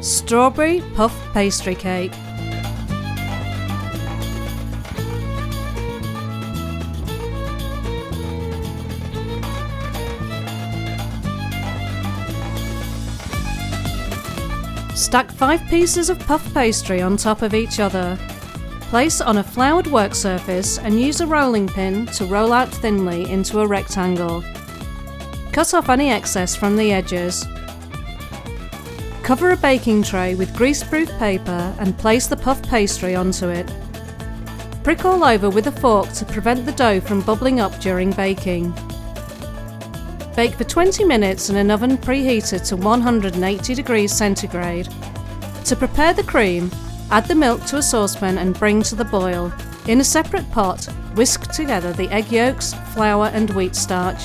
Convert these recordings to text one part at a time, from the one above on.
Strawberry Puff Pastry Cake. Stack 5 pieces of puff pastry on top of each other. Place on a floured work surface and use a rolling pin to roll out thinly into a rectangle. Cut off any excess from the edges. Cover a baking tray with greaseproof paper and place the puff pastry onto it. Prick all over with a fork to prevent the dough from bubbling up during baking. Bake for 20 minutes in an oven preheated to 180 degrees centigrade. To prepare the cream, add the milk to a saucepan and bring to the boil. In a separate pot, whisk together the egg yolks, flour and wheat starch.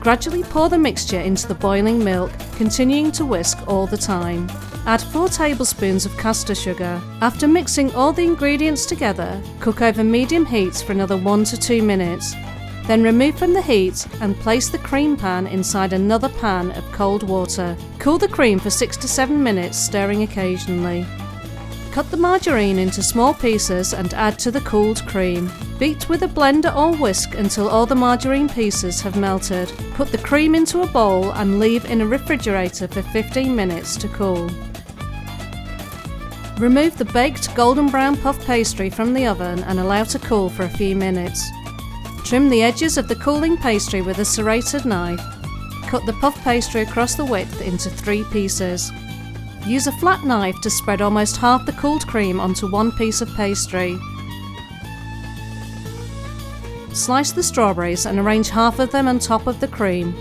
Gradually pour the mixture into the boiling milk, continuing to whisk all the time. Add 4 tablespoons of caster sugar. After mixing all the ingredients together, cook over medium heat for another 1 to 2 minutes. Then remove from the heat and place the cream pan inside another pan of cold water. Cool the cream for 6 to 7 minutes, stirring occasionally. Cut the margarine into small pieces and add to the cooled cream. Beat with a blender or whisk until all the margarine pieces have melted. Put the cream into a bowl and leave in a refrigerator for 15 minutes to cool. Remove the baked golden brown puff pastry from the oven and allow to cool for a few minutes. Trim the edges of the cooling pastry with a serrated knife. Cut the puff pastry across the width into 3 pieces. Use a flat knife to spread almost half the cooled cream onto one piece of pastry. Slice the strawberries and arrange half of them on top of the cream.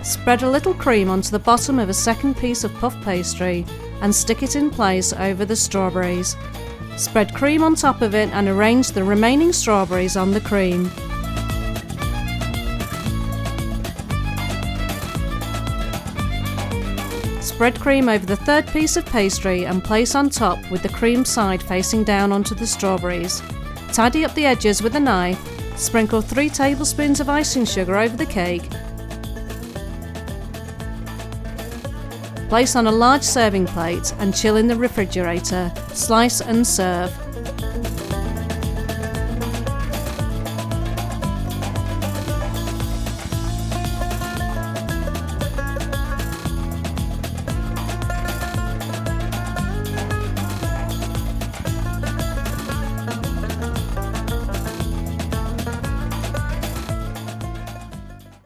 Spread a little cream onto the bottom of a second piece of puff pastry and stick it in place over the strawberries. Spread cream on top of it and arrange the remaining strawberries on the cream. Spread cream over the third piece of pastry and place on top with the cream side facing down onto the strawberries. Tidy up the edges with a knife. Sprinkle 3 tablespoons of icing sugar over the cake. Place on a large serving plate and chill in the refrigerator. Slice and serve.